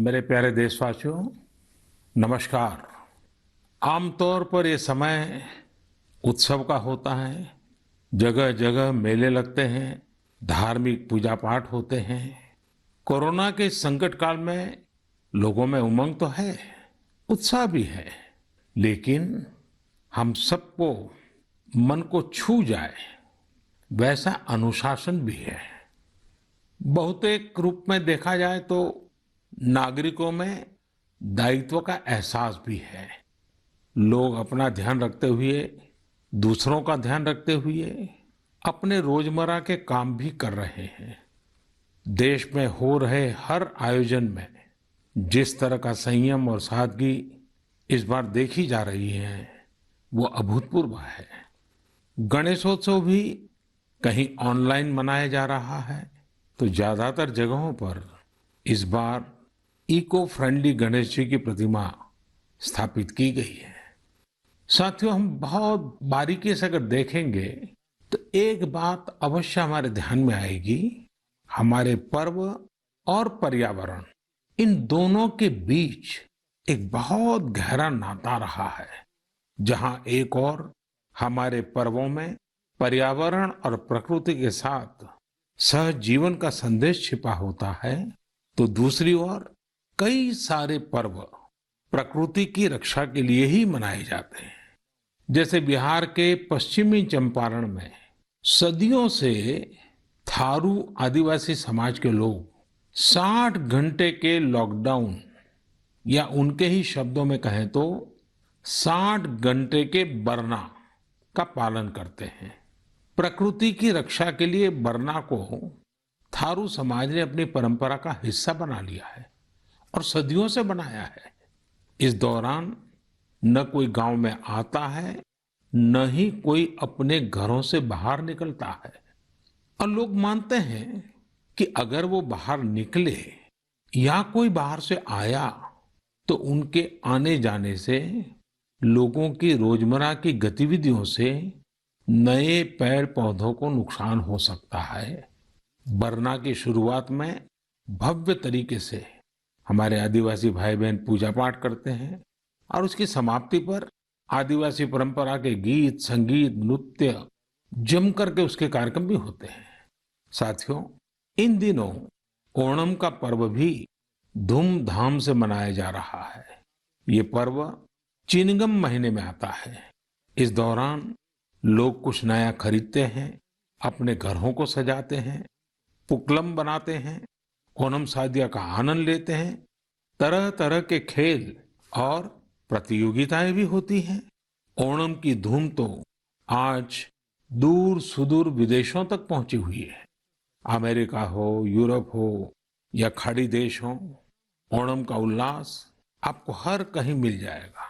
मेरे प्यारे देशवासियों, नमस्कार। आमतौर पर ये समय उत्सव का होता है। जगह जगह मेले लगते हैं, धार्मिक पूजा पाठ होते हैं। कोरोना के इस संकट काल में लोगों में उमंग तो है, उत्साह भी है, लेकिन हम सबको मन को छू जाए वैसा अनुशासन भी है। बहुतेक रूप में देखा जाए तो नागरिकों में दायित्व का एहसास भी है। लोग अपना ध्यान रखते हुए, दूसरों का ध्यान रखते हुए अपने रोजमर्रा के काम भी कर रहे हैं। देश में हो रहे हर आयोजन में जिस तरह का संयम और सादगी इस बार देखी जा रही है, वो अभूतपूर्व है। गणेशोत्सव भी कहीं ऑनलाइन मनाया जा रहा है, तो ज्यादातर जगहों पर इस बार इको फ्रेंडली गणेश जी की प्रतिमा स्थापित की गई है। साथियों, हम बहुत बारीकी से अगर देखेंगे तो एक बात अवश्य हमारे ध्यान में आएगी। हमारे पर्व और पर्यावरण, इन दोनों के बीच एक बहुत गहरा नाता रहा है। जहां एक और हमारे पर्वों में पर्यावरण और प्रकृति के साथ सहजीवन का संदेश छिपा होता है, तो दूसरी ओर कई सारे पर्व प्रकृति की रक्षा के लिए ही मनाए जाते हैं। जैसे बिहार के पश्चिमी चंपारण में सदियों से थारू आदिवासी समाज के लोग 60 घंटे के लॉकडाउन, या उनके ही शब्दों में कहें तो 60 घंटे के बरना का पालन करते हैं। प्रकृति की रक्षा के लिए बरना को थारू समाज ने अपनी परंपरा का हिस्सा बना लिया है और सदियों से बनाया है। इस दौरान न कोई गांव में आता है, न ही कोई अपने घरों से बाहर निकलता है। और लोग मानते हैं कि अगर वो बाहर निकले या कोई बाहर से आया, तो उनके आने जाने से लोगों की रोजमर्रा की गतिविधियों से नए पेड़ पौधों को नुकसान हो सकता है। बरना की शुरुआत में भव्य तरीके से हमारे आदिवासी भाई बहन पूजा पाठ करते हैं और उसकी समाप्ति पर आदिवासी परंपरा के गीत, संगीत, नृत्य जम करके उसके कार्यक्रम भी होते हैं। साथियों, इन दिनों ओणम का पर्व भी धूमधाम से मनाया जा रहा है। ये पर्व चिनगम महीने में आता है। इस दौरान लोग कुछ नया खरीदते हैं, अपने घरों को सजाते हैं, पुक्लम बनाते हैं, ओणम सादिया का आनंद लेते हैं। तरह तरह के खेल और प्रतियोगिताएं भी होती हैं। ओणम की धूम तो आज दूर सुदूर विदेशों तक पहुंची हुई है। अमेरिका हो, यूरोप हो या खाड़ी देश हो, ओणम का उल्लास आपको हर कहीं मिल जाएगा।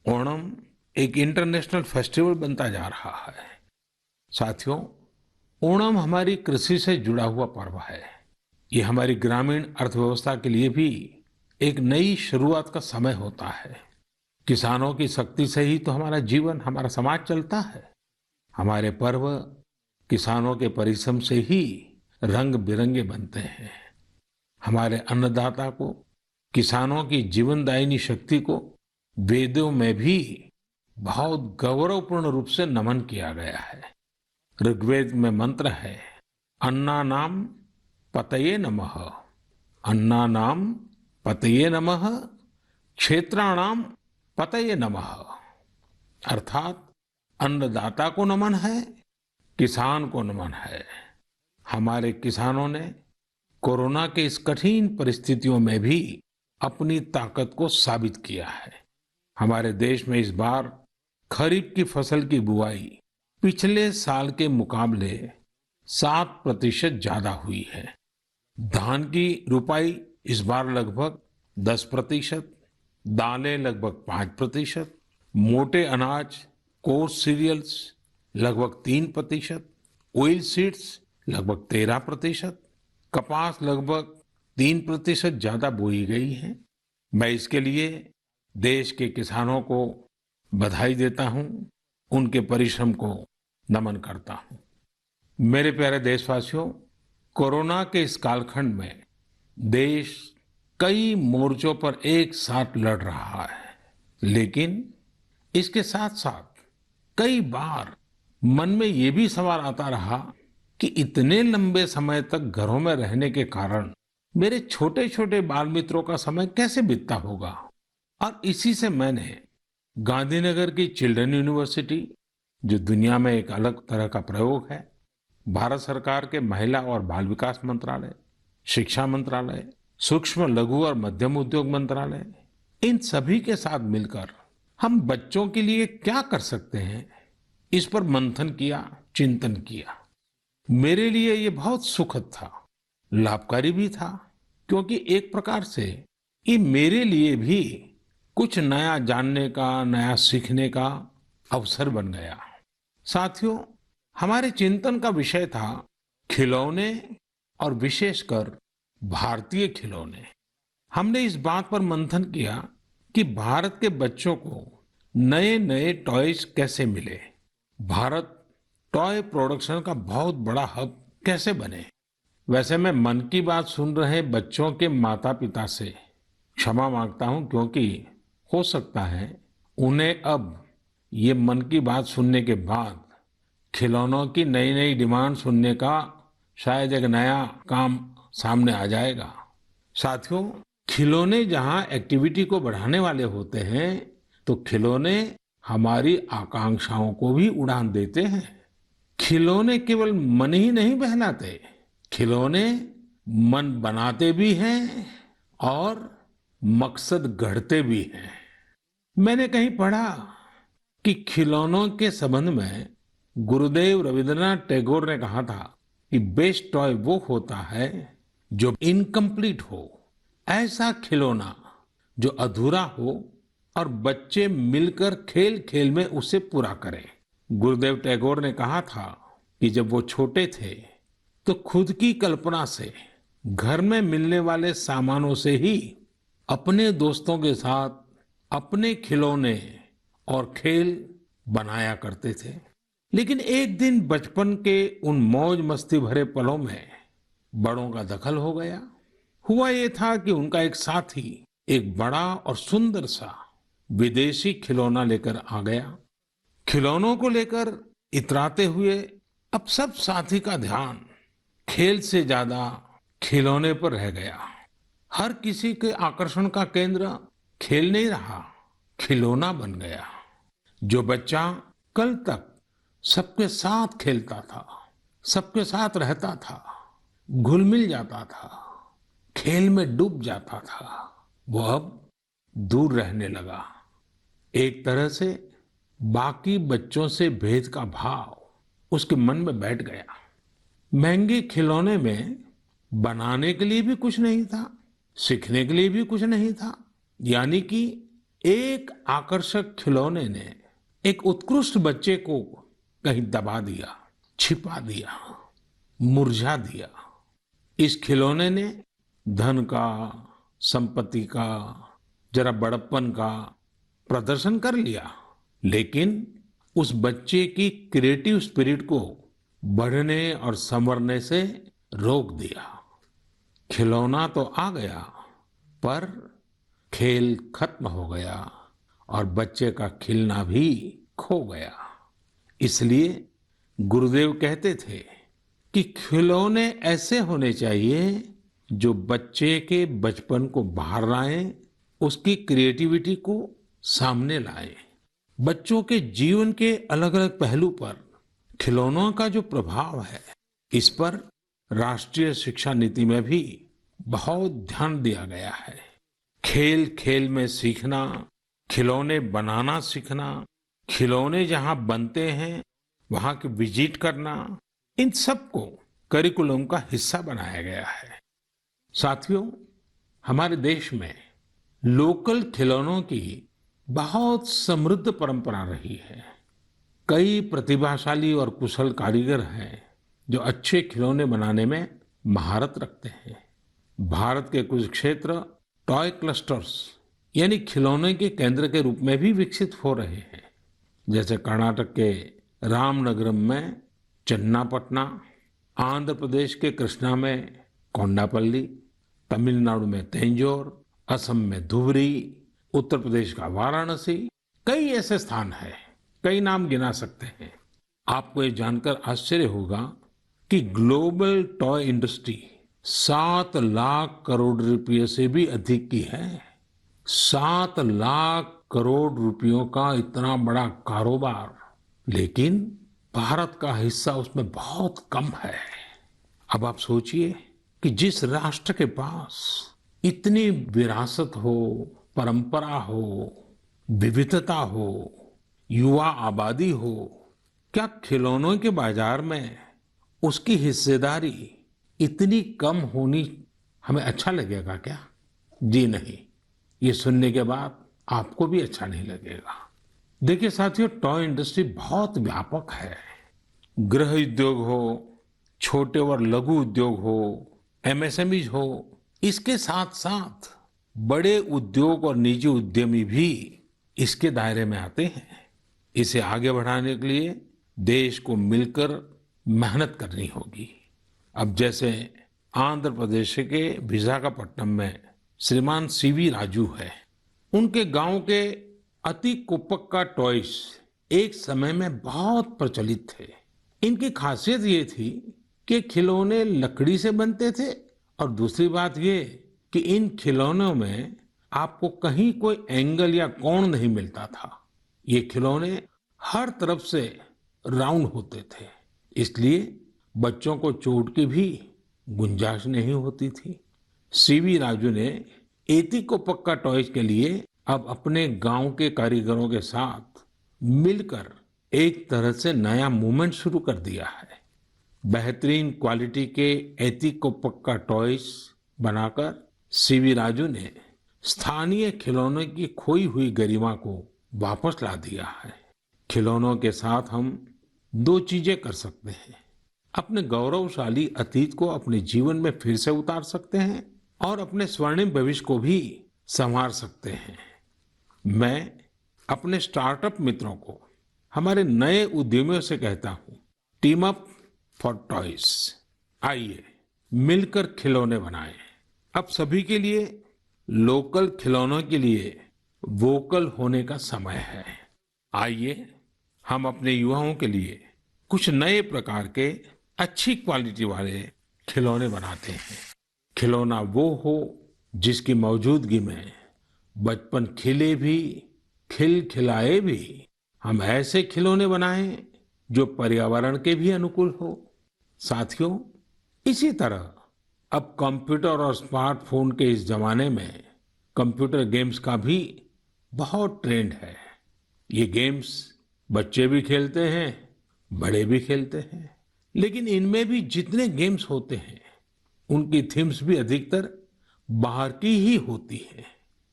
ओणम एक इंटरनेशनल फेस्टिवल बनता जा रहा है। साथियों, ओणम हमारी कृषि से जुड़ा हुआ पर्व है। ये हमारी ग्रामीण अर्थव्यवस्था के लिए भी एक नई शुरुआत का समय होता है। किसानों की शक्ति से ही तो हमारा जीवन, हमारा समाज चलता है। हमारे पर्व किसानों के परिश्रम से ही रंग बिरंगे बनते हैं। हमारे अन्नदाता को, किसानों की जीवनदायिनी शक्ति को वेदों में भी बहुत गौरवपूर्ण रूप से नमन किया गया है। ऋग्वेद में मंत्र है, अन्नानाम पतये नमः, अन्नानाम पतये नमः, क्षेत्राणाम पतये नमः। अर्थात अन्नदाता को नमन है, किसान को नमन है। हमारे किसानों ने कोरोना के इस कठिन परिस्थितियों में भी अपनी ताकत को साबित किया है। हमारे देश में इस बार खरीफ की फसल की बुआई पिछले साल के मुकाबले 7% ज्यादा हुई है। धान की रुपाई इस बार लगभग 10%, दालें लगभग 5%, मोटे अनाज, कोर्स सीरियल्स लगभग 3%, ऑयल सीड्स लगभग 13%, कपास लगभग 3% ज्यादा बोई गई है। मैं इसके लिए देश के किसानों को बधाई देता हूं, उनके परिश्रम को नमन करता हूं। मेरे प्यारे देशवासियों, कोरोना के इस कालखंड में देश कई मोर्चों पर एक साथ लड़ रहा है, लेकिन इसके साथ साथ कई बार मन में ये भी सवाल आता रहा कि इतने लंबे समय तक घरों में रहने के कारण मेरे छोटे छोटे बाल मित्रों का समय कैसे बीतता होगा। और इसी से मैंने गांधीनगर की चिल्ड्रन यूनिवर्सिटी, जो दुनिया में एक अलग तरह का प्रयोग है, भारत सरकार के महिला और बाल विकास मंत्रालय, शिक्षा मंत्रालय, सूक्ष्म लघु और मध्यम उद्योग मंत्रालय, इन सभी के साथ मिलकर हम बच्चों के लिए क्या कर सकते हैं, इस पर मंथन किया, चिंतन किया। मेरे लिए ये बहुत सुखद था, लाभकारी भी था, क्योंकि एक प्रकार से ये मेरे लिए भी कुछ नया जानने का, नया सीखने का अवसर बन गया। साथियों, हमारे चिंतन का विषय था खिलौने और विशेषकर भारतीय खिलौने। हमने इस बात पर मंथन किया कि भारत के बच्चों को नए नए टॉयज कैसे मिले, भारत टॉय प्रोडक्शन का बहुत बड़ा हब कैसे बने। वैसे मैं मन की बात सुन रहे बच्चों के माता पिता से क्षमा मांगता हूं, क्योंकि हो सकता है उन्हें अब ये मन की बात सुनने के बाद खिलौनों की नई नई डिमांड सुनने का शायद एक नया काम सामने आ जाएगा। साथियों, खिलौने जहां एक्टिविटी को बढ़ाने वाले होते हैं, तो खिलौने हमारी आकांक्षाओं को भी उड़ान देते हैं। खिलौने केवल मन ही नहीं बहलाते, खिलौने मन बनाते भी हैं और मकसद गढ़ते भी हैं। मैंने कहीं पढ़ा कि खिलौनों के संबंध में गुरुदेव रविंद्रनाथ टैगोर ने कहा था कि बेस्ट टॉय वो होता है जो इनकम्प्लीट हो, ऐसा खिलौना जो अधूरा हो और बच्चे मिलकर खेल खेल में उसे पूरा करें। गुरुदेव टैगोर ने कहा था कि जब वो छोटे थे तो खुद की कल्पना से घर में मिलने वाले सामानों से ही अपने दोस्तों के साथ अपने खिलौने और खेल बनाया करते थे। लेकिन एक दिन बचपन के उन मौज मस्ती भरे पलों में बड़ों का दखल हो गया। हुआ ये था कि उनका एक साथी एक बड़ा और सुंदर सा विदेशी खिलौना लेकर आ गया। खिलौनों को लेकर इतराते हुए अब सब साथी का ध्यान खेल से ज्यादा खिलौने पर रह गया। हर किसी के आकर्षण का केंद्र खेल नहीं रहा, खिलौना बन गया। जो बच्चा कल तक सबके साथ खेलता था, सबके साथ रहता था, घुल मिल जाता था, खेल में डूब जाता था, वो अब दूर रहने लगा। एक तरह से बाकी बच्चों से भेद का भाव उसके मन में बैठ गया। महंगे खिलौने में बनाने के लिए भी कुछ नहीं था, सीखने के लिए भी कुछ नहीं था। यानी कि एक आकर्षक खिलौने ने एक उत्कृष्ट बच्चे को कहीं दबा दिया, छिपा दिया, मुरझा दिया। इस खिलौने ने धन का, संपत्ति का, जरा बड़प्पन का प्रदर्शन कर लिया, लेकिन उस बच्चे की क्रिएटिव स्पिरिट को बढ़ने और संवरने से रोक दिया। खिलौना तो आ गया, पर खेल खत्म हो गया और बच्चे का खिलना भी खो गया। इसलिए गुरुदेव कहते थे कि खिलौने ऐसे होने चाहिए जो बच्चे के बचपन को बाहर लाएं, उसकी क्रिएटिविटी को सामने लाएं। बच्चों के जीवन के अलग अलग पहलू पर खिलौनों का जो प्रभाव है, इस पर राष्ट्रीय शिक्षा नीति में भी बहुत ध्यान दिया गया है। खेल खेल में सीखना, खिलौने बनाना सीखना, खिलौने जहां बनते हैं वहां की विजिट करना, इन सबको करिकुलम का हिस्सा बनाया गया है। साथियों, हमारे देश में लोकल खिलौनों की बहुत समृद्ध परंपरा रही है। कई प्रतिभाशाली और कुशल कारीगर हैं जो अच्छे खिलौने बनाने में महारत रखते हैं। भारत के कुछ क्षेत्र टॉय क्लस्टर्स यानी खिलौने के केंद्र के रूप में भी विकसित हो रहे हैं। जैसे कर्नाटक के रामनगरम में चन्नापटना, आंध्र प्रदेश के कृष्णा में कोंडापल्ली, तमिलनाडु में तंजौर, असम में धुबरी, उत्तर प्रदेश का वाराणसी, कई ऐसे स्थान हैं, कई नाम गिना सकते हैं। आपको ये जानकर आश्चर्य होगा कि global toy industry 7 lakh crore रुपए से भी अधिक की है। 7 लाख करोड़ रुपयों का इतना बड़ा कारोबार, लेकिन भारत का हिस्सा उसमें बहुत कम है। अब आप सोचिए कि जिस राष्ट्र के पास इतनी विरासत हो, परंपरा हो, विविधता हो, युवा आबादी हो, क्या खिलौनों के बाजार में उसकी हिस्सेदारी इतनी कम होनी हमें अच्छा लगेगा क्या? जी नहीं, ये सुनने के बाद आपको भी अच्छा नहीं लगेगा। देखिए साथियों, टॉय इंडस्ट्री बहुत व्यापक है। गृह उद्योग हो, छोटे और लघु उद्योग हो, एमएसएमई हो, इसके साथ साथ बड़े उद्योग और निजी उद्यमी भी इसके दायरे में आते हैं। इसे आगे बढ़ाने के लिए देश को मिलकर मेहनत करनी होगी। अब जैसे आंध्र प्रदेश के विशाखापट्टनम में श्रीमान सीवी राजू है, उनके गांव के अति कुपक्का टॉयज एक समय में बहुत प्रचलित थे। इनकी खासियत ये थी कि खिलौने लकड़ी से बनते थे और दूसरी बात ये कि इन खिलौनों में आपको कहीं कोई एंगल या कोण नहीं मिलता था। ये खिलौने हर तरफ से राउंड होते थे, इसलिए बच्चों को चोट की भी गुंजाइश नहीं होती थी। सीवी राजू ने एती को पक्का टॉयज के लिए अब अपने गांव के कारीगरों के साथ मिलकर एक तरह से नया मूवमेंट शुरू कर दिया है। बेहतरीन क्वालिटी के एती को पक्का टॉयज बनाकर सीवी राजू ने स्थानीय खिलौनों की खोई हुई गरिमा को वापस ला दिया है। खिलौनों के साथ हम दो चीजें कर सकते हैं। अपने गौरवशाली अतीत को अपने जीवन में फिर से उतार सकते हैं और अपने स्वर्णिम भविष्य को भी संवार सकते हैं। मैं अपने स्टार्टअप मित्रों को, हमारे नए उद्यमियों से कहता हूं, टीम अप फॉर टॉयज। आइए मिलकर खिलौने बनाएं। अब सभी के लिए लोकल खिलौनों के लिए वोकल होने का समय है। आइए हम अपने युवाओं के लिए कुछ नए प्रकार के अच्छी क्वालिटी वाले खिलौने बनाते हैं। खिलौना वो हो जिसकी मौजूदगी में बचपन खिले भी, खिल खिलाए भी। हम ऐसे खिलौने बनाएं जो पर्यावरण के भी अनुकूल हो। साथियों, इसी तरह अब कंप्यूटर और स्मार्टफोन के इस जमाने में कंप्यूटर गेम्स का भी बहुत ट्रेंड है। ये गेम्स बच्चे भी खेलते हैं, बड़े भी खेलते हैं, लेकिन इनमें भी जितने गेम्स होते हैं उनकी थीम्स भी अधिकतर बाहर की ही होती है।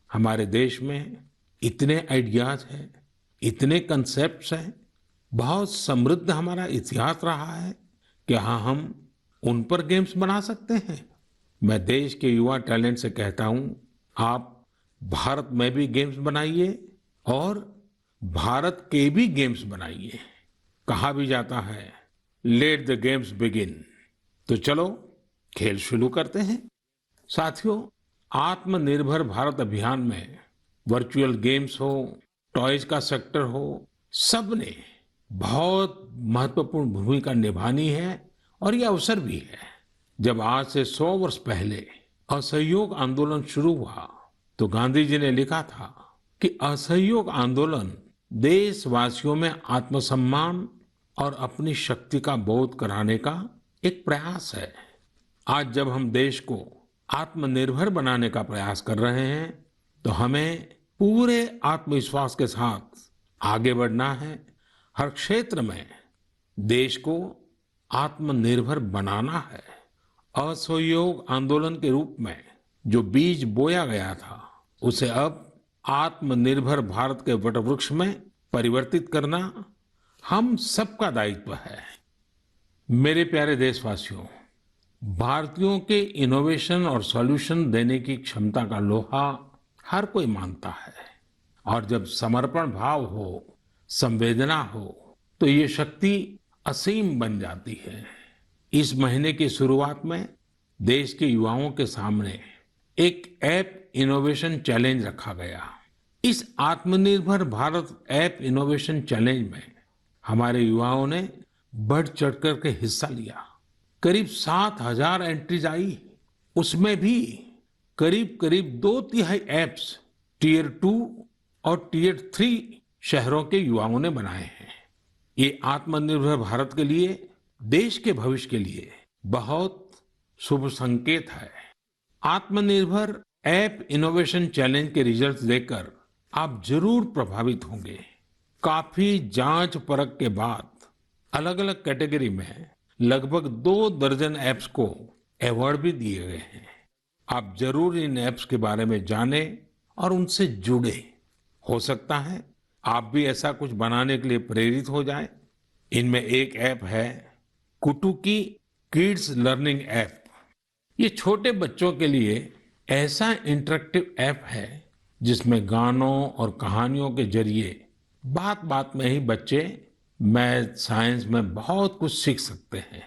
हमारे देश में इतने आइडियाज हैं, इतने कंसेप्ट्स हैं, बहुत समृद्ध हमारा इतिहास रहा है कि हाँ, हम उन पर गेम्स बना सकते हैं। मैं देश के युवा टैलेंट से कहता हूं, आप भारत में भी गेम्स बनाइए और भारत के भी गेम्स बनाइए। कहा भी जाता है, लेट द गेम्स बिगिन। तो चलो खेल शुरू करते हैं। साथियों, आत्मनिर्भर भारत अभियान में वर्चुअल गेम्स हो, टॉयज का सेक्टर हो, सबने बहुत महत्वपूर्ण भूमिका निभानी है और ये अवसर भी है। जब आज से 100 वर्ष पहले असहयोग आंदोलन शुरू हुआ तो गांधी जी ने लिखा था कि असहयोग आंदोलन देशवासियों में आत्मसम्मान और अपनी शक्ति का बोध कराने का एक प्रयास है। आज जब हम देश को आत्मनिर्भर बनाने का प्रयास कर रहे हैं तो हमें पूरे आत्मविश्वास के साथ आगे बढ़ना है। हर क्षेत्र में देश को आत्मनिर्भर बनाना है। असहयोग आंदोलन के रूप में जो बीज बोया गया था उसे अब आत्मनिर्भर भारत के वटवृक्ष में परिवर्तित करना हम सबका दायित्व है। मेरे प्यारे देशवासियों, भारतीयों के इनोवेशन और सॉल्यूशन देने की क्षमता का लोहा हर कोई मानता है और जब समर्पण भाव हो, संवेदना हो, तो ये शक्ति असीम बन जाती है। इस महीने की शुरुआत में देश के युवाओं के सामने एक ऐप इनोवेशन चैलेंज रखा गया। इस आत्मनिर्भर भारत ऐप इनोवेशन चैलेंज में हमारे युवाओं ने बढ़ चढ़ कर के हिस्सा लिया। करीब 7,000 एंट्रीज आई। उसमें भी करीब करीब 2/3 ऐप्स टियर 2 और टियर 3 शहरों के युवाओं ने बनाए हैं। ये आत्मनिर्भर भारत के लिए, देश के भविष्य के लिए बहुत शुभ संकेत है। आत्मनिर्भर ऐप इनोवेशन चैलेंज के रिजल्ट्स देखकर आप जरूर प्रभावित होंगे। काफी जांच परख के बाद अलग अलग कैटेगरी में लगभग 2 दर्जन ऐप्स को अवार्ड भी दिए गए हैं। आप जरूर इन ऐप्स के बारे में जानें और उनसे जुड़े। हो सकता है आप भी ऐसा कुछ बनाने के लिए प्रेरित हो जाएं। इनमें एक ऐप है कुटुकी किड्स लर्निंग ऐप। ये छोटे बच्चों के लिए ऐसा इंटरेक्टिव ऐप है जिसमें गानों और कहानियों के जरिए बात बात में ही बच्चे मैथ साइंस में बहुत कुछ सीख सकते हैं।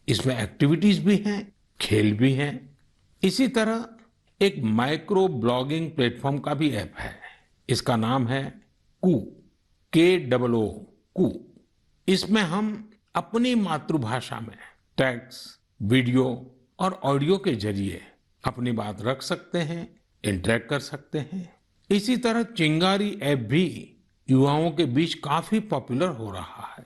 इसमें एक्टिविटीज भी हैं, खेल भी हैं। इसी तरह एक माइक्रो ब्लॉगिंग प्लेटफॉर्म का भी ऐप है। इसका नाम है कू, KOO कू। इसमें हम अपनी मातृभाषा में टेक्स्ट, वीडियो और ऑडियो के जरिए अपनी बात रख सकते हैं, इंटरेक्ट कर सकते हैं। इसी तरह चिंगारी ऐप भी युवाओं के बीच काफी पॉपुलर हो रहा है।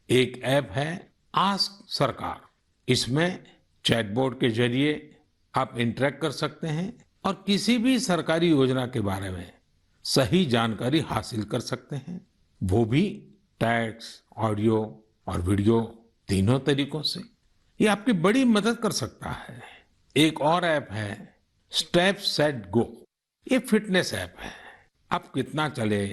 एक ऐप है आस्क सरकार। इसमें चैटबॉट के जरिए आप इंटरेक्ट कर सकते हैं और किसी भी सरकारी योजना के बारे में सही जानकारी हासिल कर सकते हैं, वो भी टेक्स्ट, ऑडियो और वीडियो तीनों तरीकों से। ये आपकी बड़ी मदद कर सकता है। एक और ऐप है स्टेप सेट गो। ये फिटनेस ऐप है। आप कितना चले,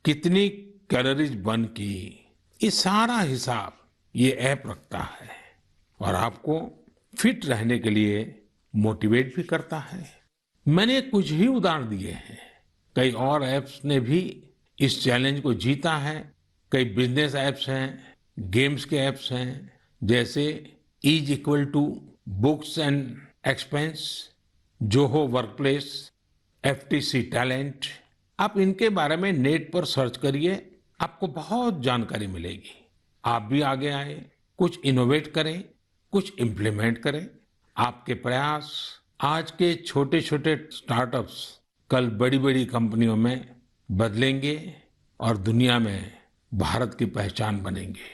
कितनी कैलोरीज बर्न की, ये सारा हिसाब ये ऐप रखता है और आपको फिट रहने के लिए मोटिवेट भी करता है। मैंने कुछ ही उदाहरण दिए हैं। कई और ऐप्स ने भी इस चैलेंज को जीता है। कई बिजनेस ऐप्स हैं, गेम्स के ऐप्स हैं, जैसे is equal to books and expense, Zoho workplace, FTC talent. आप इनके बारे में नेट पर सर्च करिए, आपको बहुत जानकारी मिलेगी। आप भी आगे आए, कुछ इनोवेट करें, कुछ इम्प्लीमेंट करें। आपके प्रयास आज के छोटे छोटे स्टार्टअप्स कल बड़ी बड़ी कंपनियों में बदलेंगे और दुनिया में भारत की पहचान बनेंगे।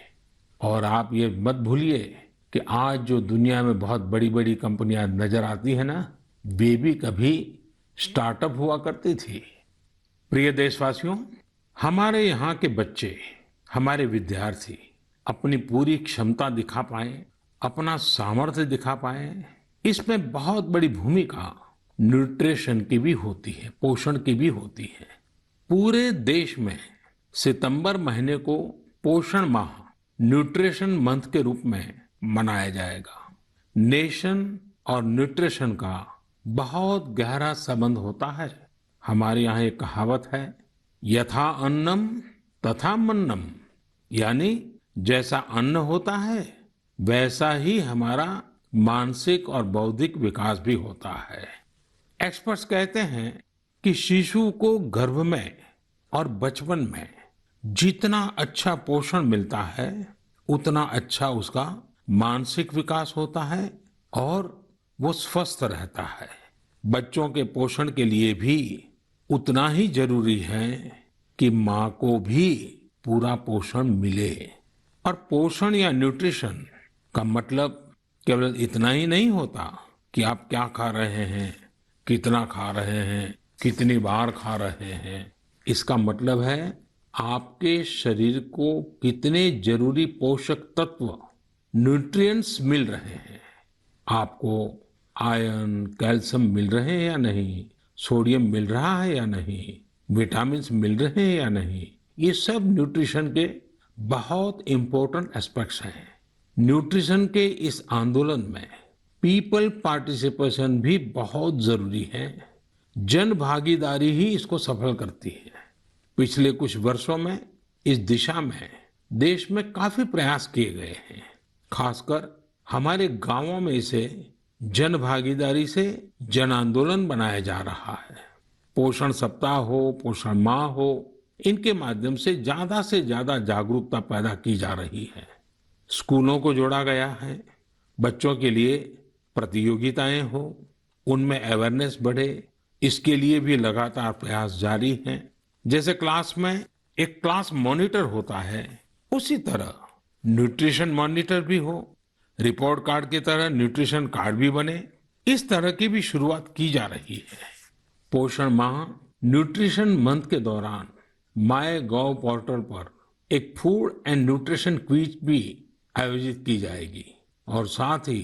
और आप ये मत भूलिए कि आज जो दुनिया में बहुत बड़ी बड़ी कंपनियां नजर आती है ना, वे भी कभी स्टार्टअप हुआ करती थी। प्रिय देशवासियों, हमारे यहाँ के बच्चे, हमारे विद्यार्थी अपनी पूरी क्षमता दिखा पाए, अपना सामर्थ्य दिखा पाए, इसमें बहुत बड़ी भूमिका न्यूट्रिशन की भी होती है, पोषण की भी होती है। पूरे देश में सितंबर महीने को पोषण माह, न्यूट्रिशन मंथ के रूप में मनाया जाएगा। नेशन और न्यूट्रिशन का बहुत गहरा संबंध होता है। हमारे यहाँ एक कहावत है, यथा अन्नम तथा मन्नम, यानी जैसा अन्न होता है वैसा ही हमारा मानसिक और बौद्धिक विकास भी होता है। एक्सपर्ट्स कहते हैं कि शिशु को गर्भ में और बचपन में जितना अच्छा पोषण मिलता है उतना अच्छा उसका मानसिक विकास होता है और वो स्वस्थ रहता है। बच्चों के पोषण के लिए भी उतना ही जरूरी है कि माँ को भी पूरा पोषण मिले। और पोषण या न्यूट्रिशन का मतलब केवल इतना ही नहीं होता कि आप क्या खा रहे हैं, कितना खा रहे हैं, कितनी बार खा रहे हैं। इसका मतलब है आपके शरीर को कितने जरूरी पोषक तत्व, न्यूट्रिएंट्स मिल रहे हैं। आपको आयरन, कैल्शियम मिल रहे हैं या नहीं, सोडियम मिल रहा है या नहीं, विटामिन्स मिल रहे हैं या नहीं, ये सब न्यूट्रिशन के बहुत इंपॉर्टेंट एस्पेक्ट्स हैं। न्यूट्रिशन के इस आंदोलन में पीपल पार्टिसिपेशन भी बहुत जरूरी है। जन भागीदारी ही इसको सफल करती है। पिछले कुछ वर्षों में इस दिशा में देश में काफी प्रयास किए गए हैं। खासकर हमारे गांवों में इसे जन भागीदारी से जन आंदोलन बनाया जा रहा है। पोषण सप्ताह हो, पोषण माह हो, इनके माध्यम से ज्यादा जागरूकता पैदा की जा रही है। स्कूलों को जोड़ा गया है, बच्चों के लिए प्रतियोगिताएं हो, उनमें अवेयरनेस बढ़े, इसके लिए भी लगातार प्रयास जारी हैं। जैसे क्लास में एक क्लास मॉनिटर होता है, उसी तरह न्यूट्रिशन मॉनिटर भी हो, रिपोर्ट कार्ड की तरह न्यूट्रिशन कार्ड भी बने, इस तरह की भी शुरुआत की जा रही है। पोषण माह न्यूट्रिशन मंथ के दौरान माय गॉव पोर्टल पर एक फूड एंड न्यूट्रिशन क्विज भी आयोजित की जाएगी और साथ ही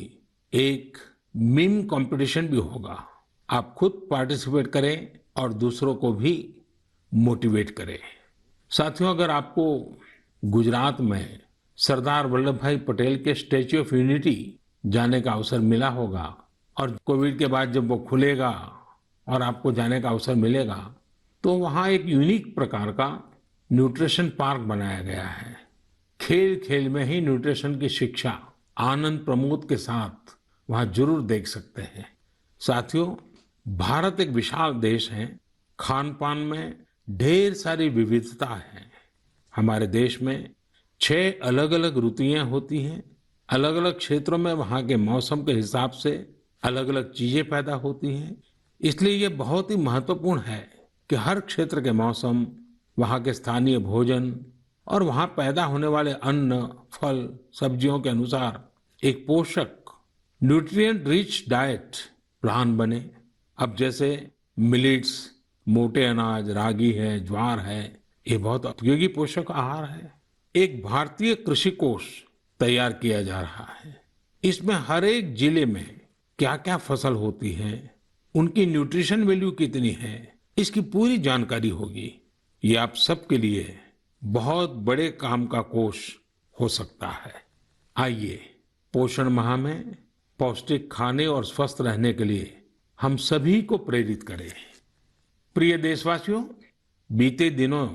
एक मीम कंपटीशन भी होगा। आप खुद पार्टिसिपेट करें और दूसरों को भी मोटिवेट करें। साथियों, अगर आपको गुजरात में सरदार वल्लभ भाई पटेल के स्टैच्यू ऑफ यूनिटी जाने का अवसर मिला होगा और कोविड के बाद जब वो खुलेगा और आपको जाने का अवसर मिलेगा, तो वहाँ एक यूनिक प्रकार का न्यूट्रिशन पार्क बनाया गया है। खेल खेल में ही न्यूट्रिशन की शिक्षा आनंद प्रमोद के साथ वहाँ जरूर देख सकते हैं। साथियों, भारत एक विशाल देश है। खान पान में ढेर सारी विविधता है। हमारे देश में 6 अलग अलग ऋतुएं होती हैं। अलग अलग क्षेत्रों में वहाँ के मौसम के हिसाब से अलग अलग चीजें पैदा होती हैं। इसलिए ये बहुत ही महत्वपूर्ण है कि हर क्षेत्र के मौसम, वहाँ के स्थानीय भोजन और वहाँ पैदा होने वाले अन्न, फल, सब्जियों के अनुसार एक पोषक न्यूट्रिएंट रिच डाइट प्लान बने। अब जैसे मिलेट्स, मोटे अनाज, रागी है, ज्वार है, ये बहुत उपयोगी पोषक आहार है। एक भारतीय कृषि कोष तैयार किया जा रहा है। इसमें हर एक जिले में क्या क्या फसल होती है, उनकी न्यूट्रिशन वैल्यू कितनी है, इसकी पूरी जानकारी होगी। ये आप सबके लिए बहुत बड़े काम का कोष हो सकता है। आइए, पोषण माह में पौष्टिक खाने और स्वस्थ रहने के लिए हम सभी को प्रेरित करें। प्रिय देशवासियों, बीते दिनों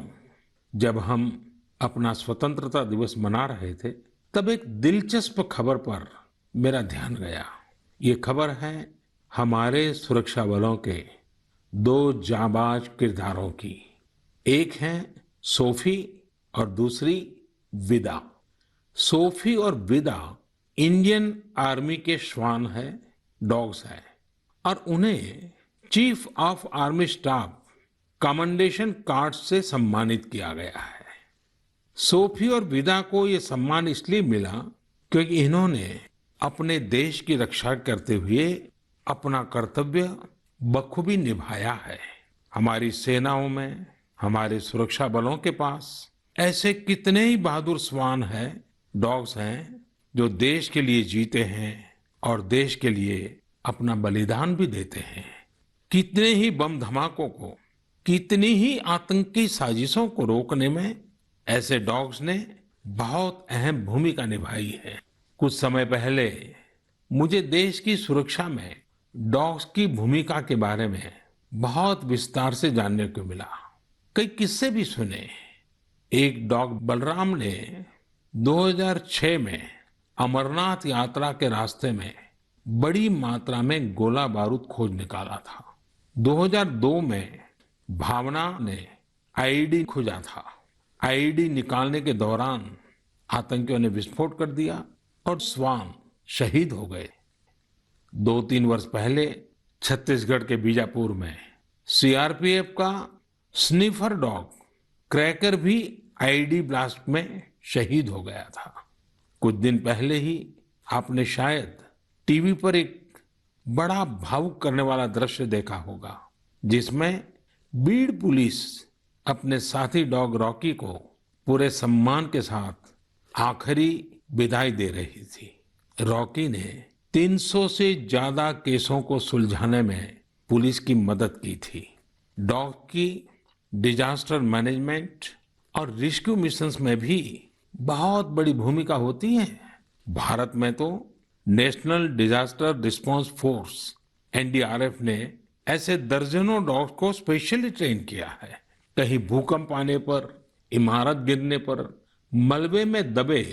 जब हम अपना स्वतंत्रता दिवस मना रहे थे, तब एक दिलचस्प खबर पर मेरा ध्यान गया। ये खबर है हमारे सुरक्षा बलों के 2 जाबाज किरदारों की। एक है सोफी और दूसरी विदा। सोफी और विदा इंडियन आर्मी के श्वान है, डॉग्स है, और उन्हें chief of army staff commendation card से सम्मानित किया गया है। सोफी और विदा को ये सम्मान इसलिए मिला क्योंकि इन्होंने अपने देश की रक्षा करते हुए अपना कर्तव्य बखूबी निभाया है। हमारी सेनाओं में, हमारे सुरक्षा बलों के पास ऐसे कितने ही बहादुर श्वान हैं, डॉग्स हैं, जो देश के लिए जीते हैं और देश के लिए अपना बलिदान भी देते हैं। कितने ही बम धमाकों को, कितनी ही आतंकी साजिशों को रोकने में ऐसे डॉग्स ने बहुत अहम भूमिका निभाई है। कुछ समय पहले मुझे देश की सुरक्षा में डॉग्स की भूमिका के बारे में बहुत विस्तार से जानने को मिला। कई किस्से भी सुने। एक डॉग बलराम ने 2006 में अमरनाथ यात्रा के रास्ते में बड़ी मात्रा में गोला बारूद खोज निकाला था। 2002 में भावना ने आईईडी खोजा था। आईईडी निकालने के दौरान आतंकियों ने विस्फोट कर दिया और श्वान शहीद हो गए। 2-3 वर्ष पहले छत्तीसगढ़ के बीजापुर में सीआरपीएफ का स्निफर डॉग क्रैकर भी आईईडी ब्लास्ट में शहीद हो गया था। कुछ दिन पहले ही आपने शायद टीवी पर एक बड़ा भावुक करने वाला दृश्य देखा होगा, जिसमें बीड़ पुलिस अपने साथी डॉग रॉकी को पूरे सम्मान के साथ आखिरी विदाई दे रही थी। रॉकी ने 300 से ज्यादा केसों को सुलझाने में पुलिस की मदद की थी। डॉग की डिजास्टर मैनेजमेंट और रेस्क्यू मिशंस में भी बहुत बड़ी भूमिका होती है। भारत में तो national disaster response force NDRF ने ऐसे दर्जनों डॉग्स को स्पेशली ट्रेन किया है। कहीं भूकंप आने पर, इमारत गिरने पर, मलबे में दबे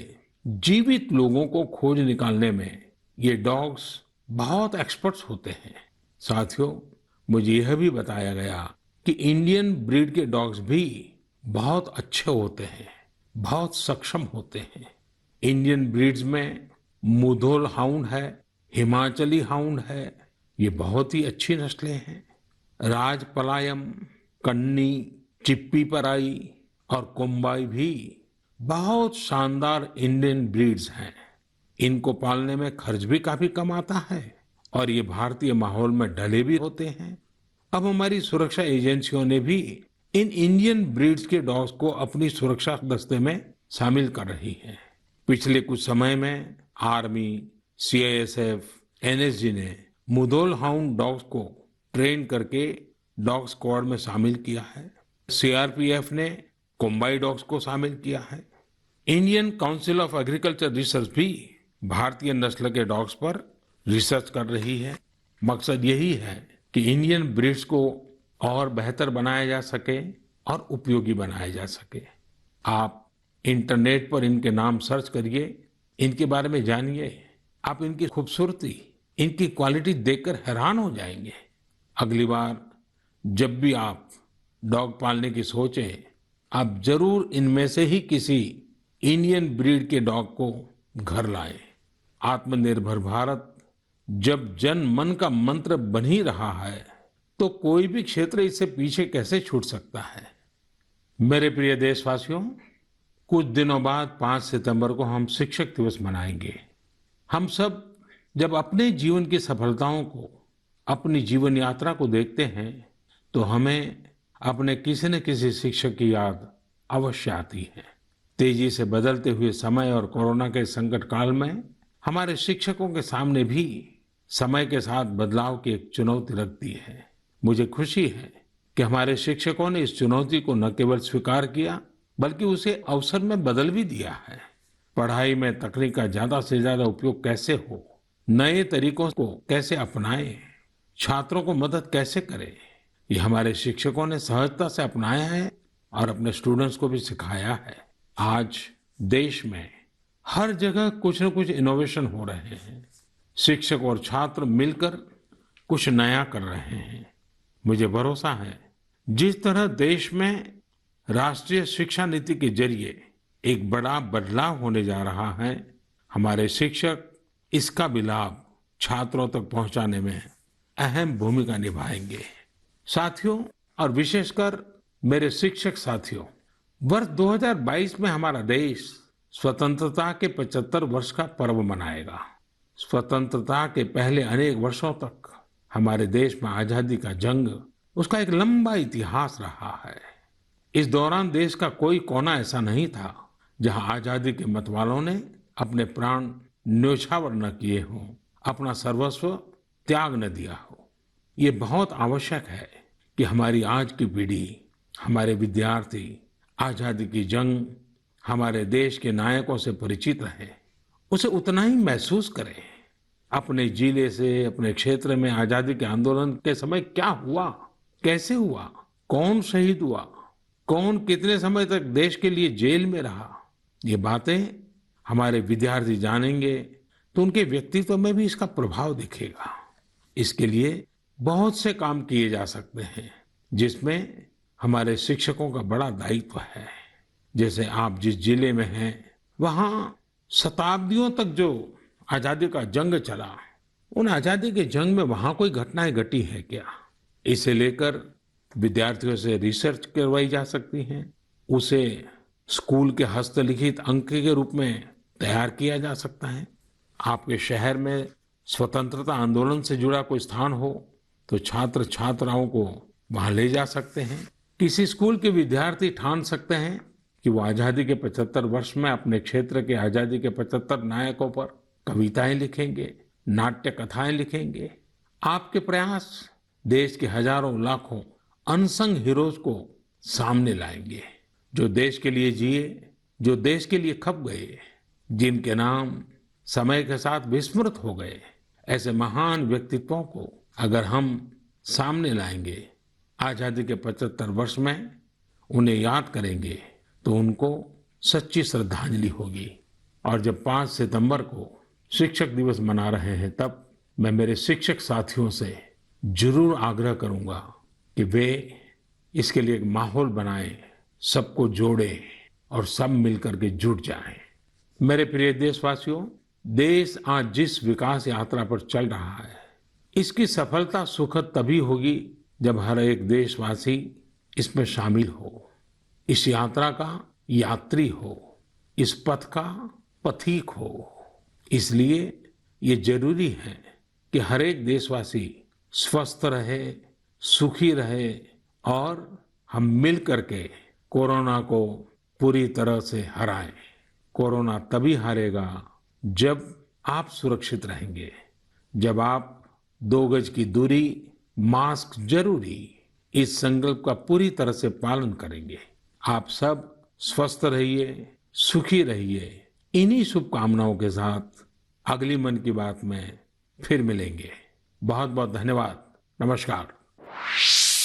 जीवित लोगों को खोज निकालने में ये डॉग्स बहुत एक्सपर्ट्स होते हैं। साथियों, मुझे यह भी बताया गया कि इंडियन ब्रीड के डॉग्स भी बहुत अच्छे होते हैं, बहुत सक्षम होते हैं। इंडियन ब्रीड्स में मुधोल हाउंड है, हिमाचली हाउंड है, ये बहुत ही अच्छी नस्लें हैं। राजपलायम, कन्नी, चिप्पी पराई और कोम्बाई भी बहुत शानदार इंडियन ब्रीड्स हैं। इनको पालने में खर्च भी काफी कम आता है और ये भारतीय माहौल में ढले भी होते हैं। अब हमारी सुरक्षा एजेंसियों ने भी इन इंडियन ब्रीड्स के डॉग्स को अपनी सुरक्षा दस्ते में शामिल कर रही है। पिछले कुछ समय में आर्मी, सीआईएसएफ, एनएसजी ने मुधोल हाउंड डॉग्स को ट्रेन करके डॉग स्क्वाड में शामिल किया है। सीआरपीएफ ने कोम्बाई डॉग्स को शामिल किया है। Indian council of agriculture research भी भारतीय नस्ल के डॉग्स पर रिसर्च कर रही है। मकसद यही है कि इंडियन ब्रीड्स को और बेहतर बनाया जा सके और उपयोगी बनाया जा सके। आप इंटरनेट पर इनके नाम सर्च करिए, इनके बारे में जानिए। आप इनकी खूबसूरती, इनकी क्वालिटी देखकर हैरान हो जाएंगे। अगली बार जब भी आप डॉग पालने की सोचें, आप जरूर इनमें से ही किसी इंडियन ब्रीड के डॉग को घर लाएं। आत्मनिर्भर भारत जब जन मन का मंत्र बन ही रहा है, तो कोई भी क्षेत्र इससे पीछे कैसे छूट सकता है। मेरे प्रिय देशवासियों, कुछ दिनों बाद 5 सितंबर को हम शिक्षक दिवस मनाएंगे। हम सब जब अपने जीवन की सफलताओं को, अपनी जीवन यात्रा को देखते हैं, तो हमें अपने किसी न किसी शिक्षक की याद अवश्य आती है। तेजी से बदलते हुए समय और कोरोना के संकट काल में हमारे शिक्षकों के सामने भी समय के साथ बदलाव की एक चुनौती रख दी है। मुझे खुशी है कि हमारे शिक्षकों ने इस चुनौती को न केवल स्वीकार किया, बल्कि उसे अवसर में बदल भी दिया है। पढ़ाई में तकनीक का ज्यादा से ज्यादा उपयोग कैसे हो, नए तरीकों को कैसे अपनाएं, छात्रों को मदद कैसे करें, ये हमारे शिक्षकों ने सहजता से अपनाया है और अपने स्टूडेंट्स को भी सिखाया है। आज देश में हर जगह कुछ न कुछ इनोवेशन हो रहे हैं। शिक्षक और छात्र मिलकर कुछ नया कर रहे हैं। मुझे भरोसा है, जिस तरह देश में राष्ट्रीय शिक्षा नीति के जरिए एक बड़ा बदलाव होने जा रहा है, हमारे शिक्षक इसका भी लाभ छात्रों तक पहुंचाने में अहम भूमिका निभाएंगे। साथियों, और विशेषकर मेरे शिक्षक साथियों, वर्ष 2022 में हमारा देश स्वतंत्रता के 75 वर्ष का पर्व मनाएगा। स्वतंत्रता के पहले अनेक वर्षों तक हमारे देश में आजादी का जंग, उसका एक लंबा इतिहास रहा है। इस दौरान देश का कोई कोना ऐसा नहीं था जहां आजादी के मतवालों ने अपने प्राण न्योछावर न किए हों, अपना सर्वस्व त्याग न दिया हो। ये बहुत आवश्यक है कि हमारी आज की पीढ़ी, हमारे विद्यार्थी आजादी की जंग, हमारे देश के नायकों से परिचित रहे, उसे उतना ही महसूस करें। अपने जिले से, अपने क्षेत्र में आजादी के आंदोलन के समय क्या हुआ, कैसे हुआ, कौन शहीद हुआ, कौन कितने समय तक देश के लिए जेल में रहा, ये बातें हमारे विद्यार्थी जानेंगे तो उनके व्यक्तित्व में भी इसका प्रभाव दिखेगा। इसके लिए बहुत से काम किए जा सकते हैं, जिसमें हमारे शिक्षकों का बड़ा दायित्व है। जैसे आप जिस जिले में हैं, वहां शताब्दियों तक जो आजादी का जंग चला, उन आजादी के जंग में वहां कोई घटनाएं घटी है क्या, इसे लेकर विद्यार्थियों से रिसर्च करवाई जा सकती है। उसे स्कूल के हस्तलिखित अंक के रूप में तैयार किया जा सकता है। आपके शहर में स्वतंत्रता आंदोलन से जुड़ा कोई स्थान हो तो छात्र छात्राओं को वहां ले जा सकते हैं। किसी स्कूल के विद्यार्थी ठान सकते हैं कि वो आजादी के 75 वर्ष में अपने क्षेत्र के आजादी के 75 नायकों पर कविताएं लिखेंगे, नाट्य कथाएं लिखेंगे। आपके प्रयास देश के हजारों लाखों अनसंग हीरोज को सामने लाएंगे, जो देश के लिए जिए, जो देश के लिए खप गए, जिनके नाम समय के साथ विस्मृत हो गए। ऐसे महान व्यक्तित्वों को अगर हम सामने लाएंगे, आजादी के 75 वर्ष में उन्हें याद करेंगे, तो उनको सच्ची श्रद्धांजलि होगी। और जब 5 सितंबर को शिक्षक दिवस मना रहे हैं, तब मैं मेरे शिक्षक साथियों से जरूर आग्रह करूंगा कि वे इसके लिए एक माहौल बनाएं, सबको जोड़ें और सब मिलकर के जुट जाएं। मेरे प्रिय देशवासियों, देश आज जिस विकास यात्रा पर चल रहा है, इसकी सफलता सुखद तभी होगी जब हर एक देशवासी इसमें शामिल हो, इस यात्रा का यात्री हो, इस पथ का पथिक हो। इसलिए ये जरूरी है कि हर एक देशवासी स्वस्थ रहे, सुखी रहे और हम मिल करके कोरोना को पूरी तरह से हराएं। कोरोना तभी हारेगा जब आप सुरक्षित रहेंगे, जब आप 2 गज की दूरी, मास्क जरूरी, इस संकल्प का पूरी तरह से पालन करेंगे। आप सब स्वस्थ रहिए, सुखी रहिए। इन्हीं शुभकामनाओं के साथ अगली मन की बात में फिर मिलेंगे। बहुत बहुत धन्यवाद। नमस्कार।